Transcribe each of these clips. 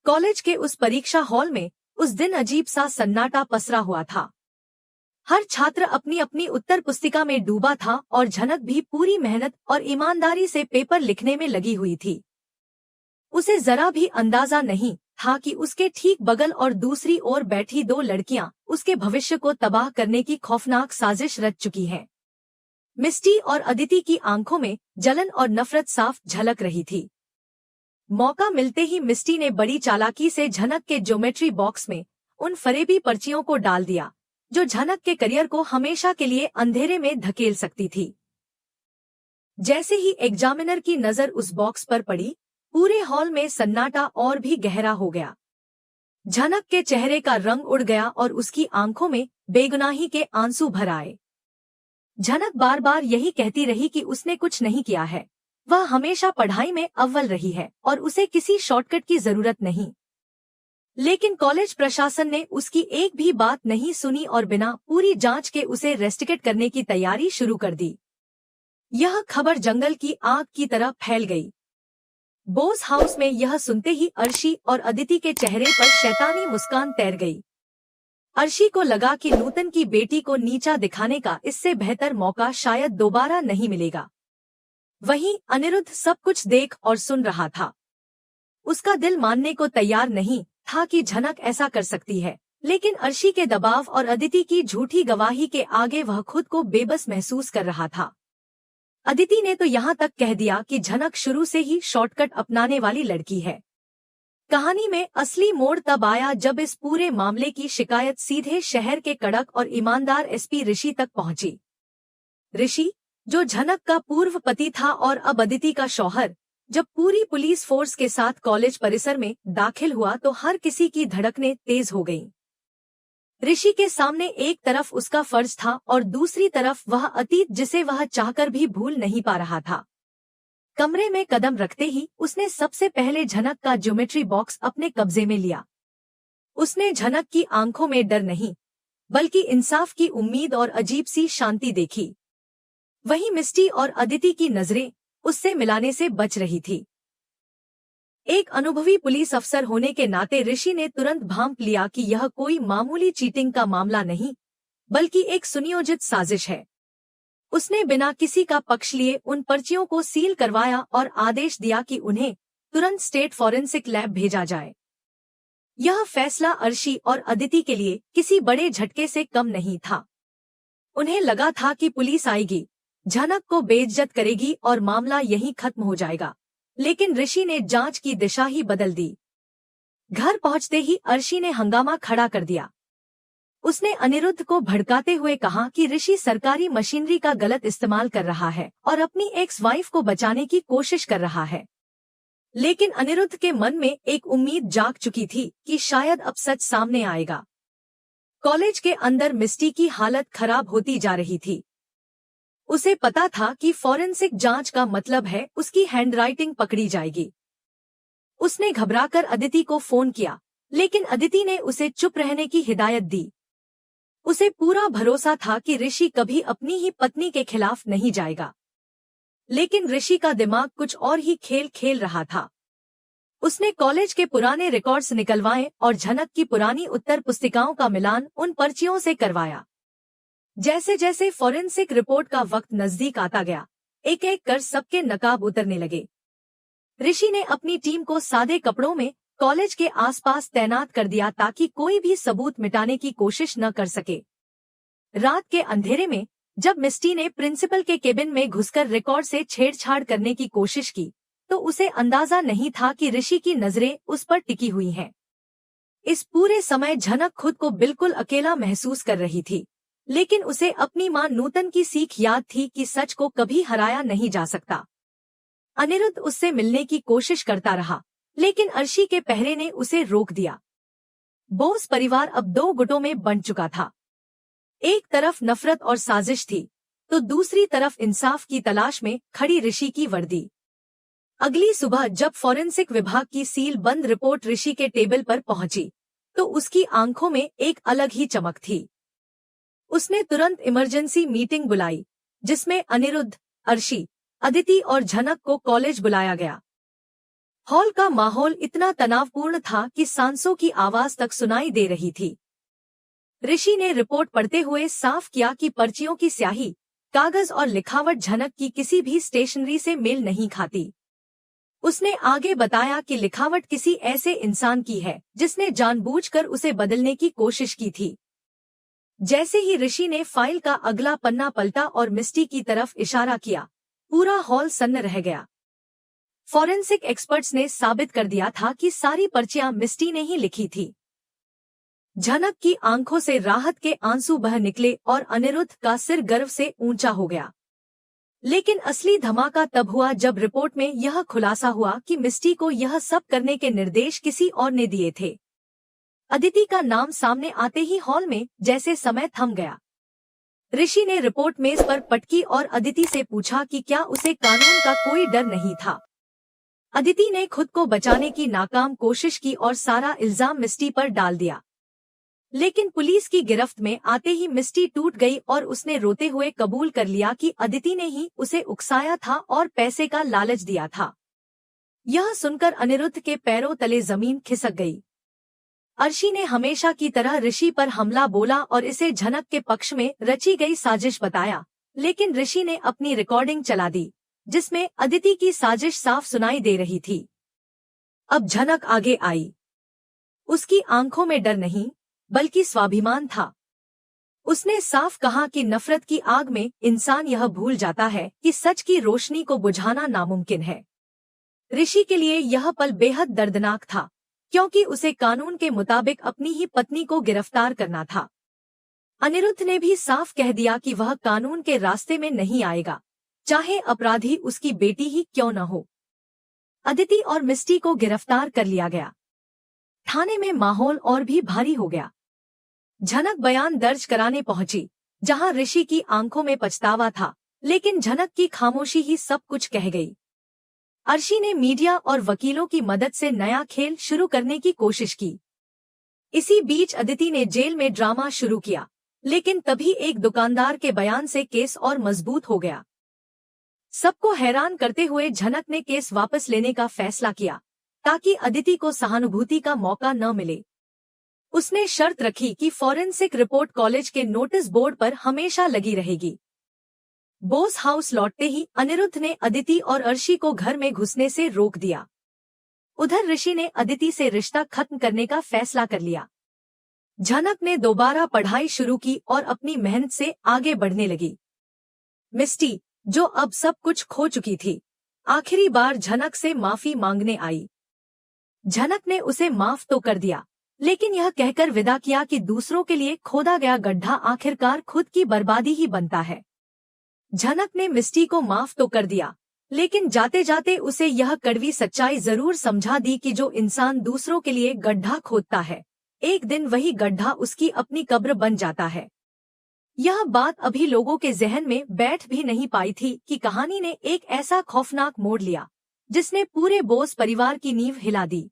College के उस परीक्षा हॉल में उस दिन अजीब सा सन्नाटा पसरा हुआ था। हर छात्र अपनी अपनी उत्तर पुस्तिका में डूबा था और झनक भी पूरी मेहनत और ईमानदारी से पेपर लिखने में लगी हुई थी। उसे जरा भी अंदाजा नहीं था कि उसके ठीक बगल और दूसरी ओर बैठी दो लड़कियां उसके भविष्य को तबाह करने की खौफनाक साजिश रच चुकी हैं। मिस्टी और अदिति की आंखों में जलन और नफरत साफ झलक रही थी। मौका मिलते ही मिस्टी ने बड़ी चालाकी से झनक के ज्योमेट्री बॉक्स में उन फरेबी पर्चियों को डाल दिया जो झनक के करियर को हमेशा के लिए अंधेरे में धकेल सकती थी। जैसे ही एग्जामिनर की नजर उस बॉक्स पर पड़ी, पूरे हॉल में सन्नाटा और भी गहरा हो गया। झनक के चेहरे का रंग उड़ गया और उसकी आंखों में बेगुनाही के आंसू भर आए। झनक बार बार यही कहती रही कि उसने कुछ नहीं किया है, वह हमेशा पढ़ाई में अव्वल रही है और उसे किसी शॉर्टकट की जरूरत नहीं। लेकिन कॉलेज प्रशासन ने उसकी एक भी बात नहीं सुनी और बिना पूरी जांच के उसे रेस्टिकेट करने की तैयारी शुरू कर दी। यह खबर जंगल की आग की तरह फैल गई। बोस हाउस में यह सुनते ही अर्शी और अदिति के चेहरे पर शैतानी मुस्कान तैर गई। अर्शी को लगा कि नूतन की बेटी को नीचा दिखाने का इससे बेहतर मौका शायद दोबारा नहीं मिलेगा। वहीं अनिरुद्ध सब कुछ देख और सुन रहा था। उसका दिल मानने को तैयार नहीं था कि झनक ऐसा कर सकती है, लेकिन अर्शी के दबाव और अदिति की झूठी गवाही के आगे वह खुद को बेबस महसूस कर रहा था। अदिति ने तो यहाँ तक कह दिया कि झनक शुरू से ही शॉर्टकट अपनाने वाली लड़की है। कहानी में असली मोड़ तब आया जब इस पूरे मामले की शिकायत सीधे शहर के कड़क और ईमानदार एसपी ऋषि तक पहुंची। ऋषि, जो झनक का पूर्व पति था और अब अदिति का शौहर, जब पूरी पुलिस फोर्स के साथ कॉलेज परिसर में दाखिल हुआ तो हर किसी की धड़कनें तेज हो गईं। ऋषि के सामने एक तरफ उसका फर्ज था और दूसरी तरफ वह अतीत जिसे वह चाहकर भी भूल नहीं पा रहा था। कमरे में कदम रखते ही उसने सबसे पहले झनक का ज्योमेट्री बॉक्स अपने कब्जे में लिया। उसने झनक की आंखों में डर नहीं, बल्कि इंसाफ की उम्मीद और अजीब सी शांति देखी। वहीं मिस्टी और अदिति की नजरें उससे मिलाने से बच रही थी। एक अनुभवी पुलिस अफसर होने के नाते ऋषि ने तुरंत भांप लिया कि यह कोई मामूली चीटिंग का मामला नहीं, बल्कि एक सुनियोजित साजिश है। उसने बिना किसी का पक्ष लिए उन पर्चियों को सील करवाया और आदेश दिया कि उन्हें तुरंत स्टेट फॉरेंसिक लैब भेजा जाए। यह फैसला अर्शी और अदिति के लिए किसी बड़े झटके से कम नहीं था। उन्हें लगा था कि पुलिस आएगी, झनक को बेइज्जत करेगी और मामला यहीं खत्म हो जाएगा, लेकिन ऋषि ने जांच की दिशा ही बदल दी। घर पहुंचते ही अर्शी ने हंगामा खड़ा कर दिया। उसने अनिरुद्ध को भड़काते हुए कहा कि ऋषि सरकारी मशीनरी का गलत इस्तेमाल कर रहा है और अपनी एक्स वाइफ को बचाने की कोशिश कर रहा है। लेकिन अनिरुद्ध के मन में एक उम्मीद जाग चुकी थी कि शायद अब सच सामने आएगा। कॉलेज के अंदर मिस्टी की हालत खराब होती जा रही थी। उसे पता था कि फॉरेंसिक जांच का मतलब है उसकी हैंडराइटिंग पकड़ी जाएगी। उसने घबराकर अदिति को फोन किया, लेकिन अदिति ने उसे चुप रहने की हिदायत दी। उसे पूरा भरोसा था कि ऋषि कभी अपनी ही पत्नी के खिलाफ नहीं जाएगा, लेकिन ऋषि का दिमाग कुछ और ही खेल खेल रहा था। उसने कॉलेज के पुराने रिकॉर्ड्स निकलवाए और झनक की पुरानी उत्तर पुस्तिकाओं का मिलान उन पर्चियों से करवाया। जैसे जैसे फॉरेंसिक रिपोर्ट का वक्त नजदीक आता गया, एक एक कर सबके नकाब उतरने लगे। ऋषि ने अपनी टीम को सादे कपड़ों में कॉलेज के आसपास तैनात कर दिया ताकि कोई भी सबूत मिटाने की कोशिश न कर सके। रात के अंधेरे में जब मिस्टी ने प्रिंसिपल के केबिन में घुसकर रिकॉर्ड से छेड़छाड़ करने की कोशिश की, तो उसे अंदाजा नहीं था कि ऋषि की नजरें उस पर टिकी हुई हैं। इस पूरे समय झनक खुद को बिल्कुल अकेला महसूस कर रही थी, लेकिन उसे अपनी मां नूतन की सीख याद थी कि सच को कभी हराया नहीं जा सकता। अनिरुद्ध उससे मिलने की कोशिश करता रहा, लेकिन अर्शी के पहरे ने उसे रोक दिया। बोस परिवार अब दो गुटों में बंट चुका था। एक तरफ नफरत और साजिश थी, तो दूसरी तरफ इंसाफ की तलाश में खड़ी ऋषि की वर्दी। अगली सुबह जब फॉरेंसिक विभाग की सील बंद रिपोर्ट ऋषि के टेबल पर पहुंची, तो उसकी आंखों में एक अलग ही चमक थी। उसने तुरंत इमरजेंसी मीटिंग बुलाई, जिसमें अनिरुद्ध, अर्शी, अदिति और झनक को कॉलेज बुलाया गया। हॉल का माहौल इतना तनावपूर्ण था कि सांसों की आवाज तक सुनाई दे रही थी। ऋषि ने रिपोर्ट पढ़ते हुए साफ किया कि पर्चियों की स्याही, कागज और लिखावट झनक की किसी भी स्टेशनरी से मेल नहीं खाती। उसने आगे बताया कि लिखावट किसी ऐसे इंसान की है जिसने जानबूझकर उसे बदलने की कोशिश की थी। जैसे ही ऋषि ने फाइल का अगला पन्ना पलटा और मिस्टी की तरफ इशारा किया, पूरा हॉल सन्न रह गया। फॉरेंसिक एक्सपर्ट्स ने साबित कर दिया था कि सारी पर्चियां मिस्टी ने ही लिखी थी। झनक की आंखों से राहत के आंसू बह निकले और अनिरुद्ध का सिर गर्व से ऊंचा हो गया। लेकिन असली धमाका तब हुआ जब रिपोर्ट में यह खुलासा हुआ कि मिस्टी को यह सब करने के निर्देश किसी और ने दिए थे। अदिति का नाम सामने आते ही हॉल में जैसे समय थम गया। ऋषि ने रिपोर्ट मेज पर पटकी और अदिति से पूछा कि क्या उसे कानून का कोई डर नहीं था। अदिति ने खुद को बचाने की नाकाम कोशिश की और सारा इल्जाम मिस्टी पर डाल दिया। लेकिन पुलिस की गिरफ्त में आते ही मिस्टी टूट गई और उसने रोते हुए कबूल कर लिया कि अदिति ने ही उसे उकसाया था और पैसे का लालच दिया था। यह सुनकर अनिरुद्ध के पैरों तले जमीन खिसक गई। अर्शी ने हमेशा की तरह ऋषि पर हमला बोला और इसे झनक के पक्ष में रची गई साजिश बताया, लेकिन ऋषि ने अपनी रिकॉर्डिंग चला दी जिसमें अदिति की साजिश साफ सुनाई दे रही थी। अब झनक आगे आई। उसकी आंखों में डर नहीं बल्कि स्वाभिमान था। उसने साफ कहा कि नफरत की आग में इंसान यह भूल जाता है कि सच की रोशनी को बुझाना नामुमकिन है। ऋषि के लिए यह पल बेहद दर्दनाक था, क्योंकि उसे कानून के मुताबिक अपनी ही पत्नी को गिरफ्तार करना था। अनिरुद्ध ने भी साफ कह दिया कि वह कानून के रास्ते में नहीं आएगा, चाहे अपराधी उसकी बेटी ही क्यों न हो। अदिति और मिस्टी को गिरफ्तार कर लिया गया। थाने में माहौल और भी भारी हो गया। झनक बयान दर्ज कराने पहुंची, जहां ऋषि की आंखों में पछतावा था, लेकिन झनक की खामोशी ही सब कुछ कह गई। अर्शी ने मीडिया और वकीलों की मदद से नया खेल शुरू करने की कोशिश की। इसी बीच अदिति ने जेल में ड्रामा शुरू किया, लेकिन तभी एक दुकानदार के बयान से केस और मजबूत हो गया। सबको हैरान करते हुए झनक ने केस वापस लेने का फैसला किया, ताकि अदिति को सहानुभूति का मौका न मिले। उसने शर्त रखी कि फॉरेंसिक रिपोर्ट कॉलेज के नोटिस बोर्ड पर हमेशा लगी रहेगी। बोस हाउस लौटते ही अनिरुद्ध ने अदिति और अर्शी को घर में घुसने से रोक दिया। उधर ऋषि ने अदिति से रिश्ता खत्म करने का फैसला कर लिया। झनक ने दोबारा पढ़ाई शुरू की और अपनी मेहनत से आगे बढ़ने लगी। मिस्टी, जो अब सब कुछ खो चुकी थी, आखिरी बार झनक से माफी मांगने आई। झनक ने उसे माफ तो कर दिया, लेकिन यह कहकर विदा किया कि दूसरों के लिए खोदा गया गड्ढा आखिरकार खुद की बर्बादी ही बनता है। झनक ने मिस्टी को माफ तो कर दिया, लेकिन जाते जाते उसे यह कड़वी सच्चाई जरूर समझा दी कि जो इंसान दूसरों के लिए गड्ढा खोदता है, एक दिन वही गड्ढा उसकी अपनी कब्र बन जाता है। यह बात अभी लोगों के जहन में बैठ भी नहीं पाई थी कि कहानी ने एक ऐसा खौफनाक मोड़ लिया जिसने पूरे बोस परिवार की नींव हिला दी।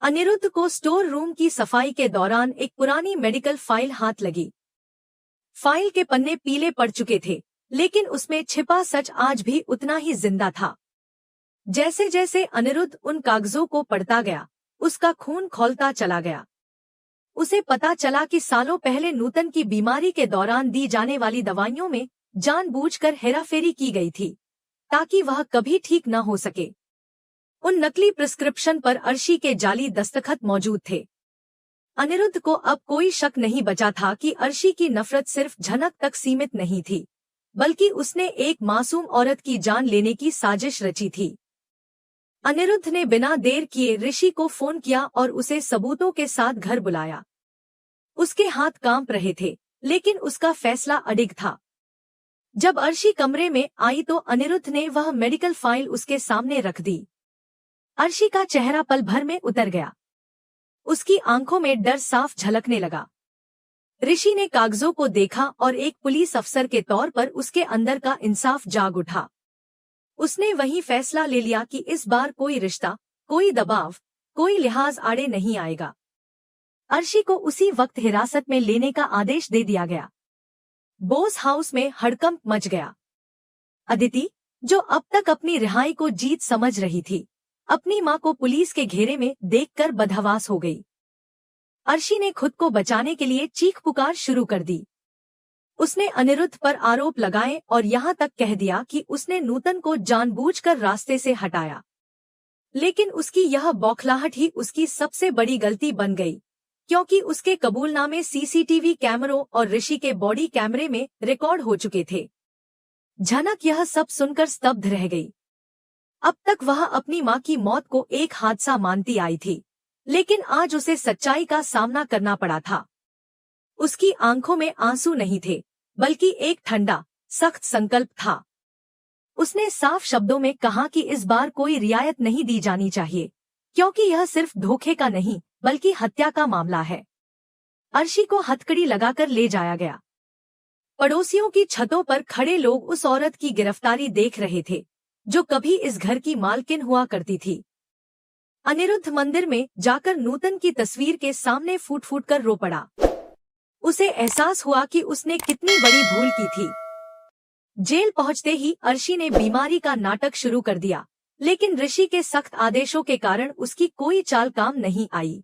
अनिरुद्ध को स्टोर रूम की सफाई के दौरान एक पुरानी मेडिकल फाइल हाथ लगी। फाइल के पन्ने पीले पड़ चुके थे, लेकिन उसमें छिपा सच आज भी उतना ही जिंदा था। जैसे जैसे अनिरुद्ध उन कागजों को पढ़ता गया, उसका खून खौलता चला गया। उसे पता चला कि सालों पहले नूतन की बीमारी के दौरान दी जाने वाली दवाइयों में जानबूझकर हेराफेरी की गई थी, ताकि वह कभी ठीक न हो सके। उन नकली प्रिस्क्रिप्शन पर अर्शी के जाली दस्तखत मौजूद थे। अनिरुद्ध को अब कोई शक नहीं बचा था कि अर्शी की नफरत सिर्फ झनक तक सीमित नहीं थी, बल्कि उसने एक मासूम औरत की जान लेने की साजिश रची थी। अनिरुद्ध ने बिना देर किए ऋषि को फोन किया और उसे सबूतों के साथ घर बुलाया। उसके हाथ कांप रहे थे, लेकिन उसका फैसला अडिग था। जब अर्शी कमरे में आई तो अनिरुद्ध ने वह मेडिकल फाइल उसके सामने रख दी। अर्शी का चेहरा पल भर में उतर गया। उसकी आंखों में डर साफ झलकने लगा। ऋषि ने कागजों को देखा और एक पुलिस अफसर के तौर पर उसके अंदर का इंसाफ जाग उठा। उसने वही फैसला ले लिया कि इस बार कोई रिश्ता, कोई दबाव, कोई लिहाज आड़े नहीं आएगा। अर्शी को उसी वक्त हिरासत में लेने का आदेश दे दिया गया। बोस हाउस में हड़कंप मच गया। अदिति, जो अब तक अपनी रिहाई को जीत समझ रही थी, अपनी मां को पुलिस के घेरे में देखकर बदहवास हो गई। अर्शी ने खुद को बचाने के लिए चीख पुकार शुरू कर दी। उसने अनिरुद्ध पर आरोप लगाए और यहाँ तक कह दिया कि उसने नूतन को जानबूझकर रास्ते से हटाया। लेकिन उसकी यह बौखलाहट ही उसकी सबसे बड़ी गलती बन गई, क्योंकि उसके कबूलनामे सीसीटीवी कैमरों और ऋषि के बॉडी कैमरे में रिकॉर्ड हो चुके थे। झनक यह सब सुनकर स्तब्ध रह गई। अब तक वह अपनी मां की मौत को एक हादसा मानती आई थी, लेकिन आज उसे सच्चाई का सामना करना पड़ा था। उसकी आंखों में आंसू नहीं थे, बल्कि एक ठंडा, सख्त संकल्प था। उसने साफ शब्दों में कहा कि इस बार कोई रियायत नहीं दी जानी चाहिए, क्योंकि यह सिर्फ धोखे का नहीं, बल्कि हत्या का मामला है। अर्शी को हथकड़ी लगाकर ले जाया गया। पड़ोसियों की छतों पर खड़े लोग उस औरत की गिरफ्तारी देख रहे थे, जो कभी इस घर की मालकिन हुआ करती थी। अनिरुद्ध मंदिर में जाकर नूतन की तस्वीर के सामने फूट फूट कर रो पड़ा। उसे एहसास हुआ कि उसने कितनी बड़ी भूल की थी। जेल पहुंचते ही अर्शी ने बीमारी का नाटक शुरू कर दिया, लेकिन ऋषि के सख्त आदेशों के कारण उसकी कोई चाल काम नहीं आई।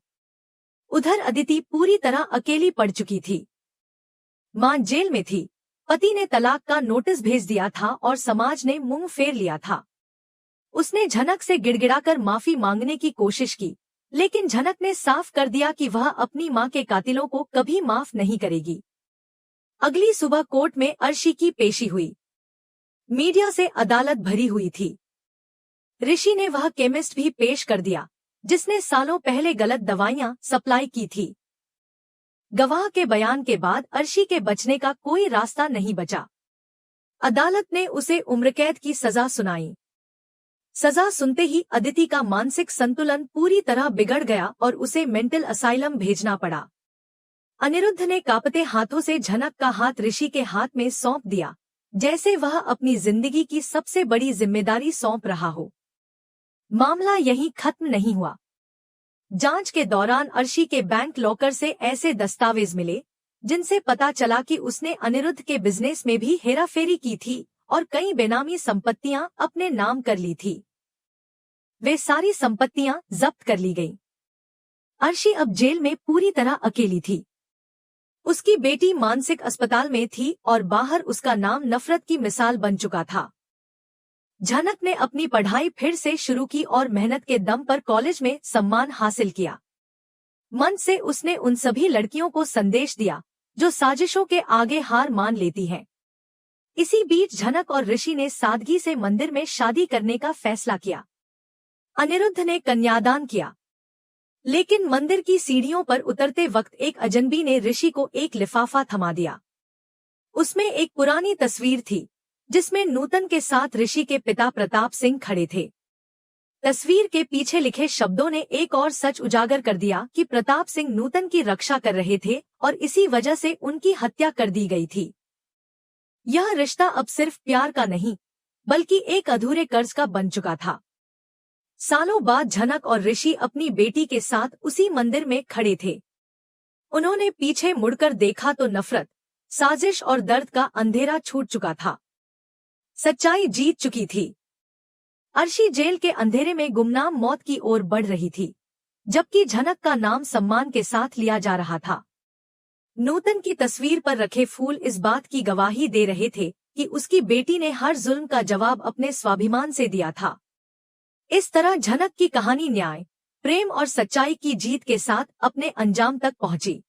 उधर अदिति पूरी तरह अकेली पड़ चुकी थी। मां जेल में थी, पति ने तलाक का नोटिस भेज दिया था और समाज ने मुंह फेर लिया था। उसने झनक से गिड़गिड़ाकर माफी मांगने की कोशिश की, लेकिन झनक ने साफ कर दिया कि वह अपनी मां के कातिलों को कभी माफ नहीं करेगी। अगली सुबह कोर्ट में अर्शी की पेशी हुई। मीडिया से अदालत भरी हुई थी। ऋषि ने वह केमिस्ट भी पेश कर दिया, जिसने सालों पहले गलत दवाइयां सप्लाई की थी। गवाह के बयान के बाद अर्शी के बचने का कोई रास्ता नहीं बचा। अदालत ने उसे उम्रकैद की सजा सुनाई। सजा सुनते ही अदिति का मानसिक संतुलन पूरी तरह बिगड़ गया और उसे मेंटल असाइलम भेजना पड़ा। अनिरुद्ध ने कांपते हाथों से झनक का हाथ ऋषि के हाथ में सौंप दिया, जैसे वह अपनी जिंदगी की सबसे बड़ी जिम्मेदारी सौंप रहा हो। मामला यहीं खत्म नहीं हुआ। जांच के दौरान अर्शी के बैंक लॉकर से ऐसे दस्तावेज मिले, जिनसे पता चला कि उसने अनिरुद्ध के बिजनेस में भी हेराफेरी की थी और कई बेनामी संपत्तियां अपने नाम कर ली थी। वे सारी संपत्तियां जब्त कर ली गईं। अर्शी अब जेल में पूरी तरह अकेली थी। उसकी बेटी मानसिक अस्पताल में थी और बाहर उसका नाम नफरत की मिसाल बन चुका था। झनक ने अपनी पढ़ाई फिर से शुरू की और मेहनत के दम पर कॉलेज में सम्मान हासिल किया। मन से उसने उन सभी लड़कियों को संदेश दिया जो साजिशों के आगे हार मान लेती हैं। इसी बीच झनक और ऋषि ने सादगी से मंदिर में शादी करने का फैसला किया। अनिरुद्ध ने कन्यादान किया, लेकिन मंदिर की सीढ़ियों पर उतरते वक्त एक अजनबी ने ऋषि को एक लिफाफा थमा दिया। उसमें एक पुरानी तस्वीर थी, जिसमें नूतन के साथ ऋषि के पिता प्रताप सिंह खड़े थे। तस्वीर के पीछे लिखे शब्दों ने एक और सच उजागर कर दिया कि प्रताप सिंह नूतन की रक्षा कर रहे थे और इसी वजह से उनकी हत्या कर दी गई थी। यह रिश्ता अब सिर्फ प्यार का नहीं, बल्कि एक अधूरे कर्ज का बन चुका था। सालों बाद झनक और ऋषि अपनी बेटी के साथ उसी मंदिर में खड़े थे। उन्होंने पीछे मुड़कर देखा तो नफरत, साजिश और दर्द का अंधेरा छूट चुका था। सच्चाई जीत चुकी थी। अर्शी जेल के अंधेरे में गुमनाम मौत की ओर बढ़ रही थी, जबकि झनक का नाम सम्मान के साथ लिया जा रहा था। नूतन की तस्वीर पर रखे फूल इस बात की गवाही दे रहे थे कि उसकी बेटी ने हर जुल्म का जवाब अपने स्वाभिमान से दिया था। इस तरह झनक की कहानी न्याय, प्रेम और सच्चाई की जीत के साथ अपने अंजाम तक पहुंची।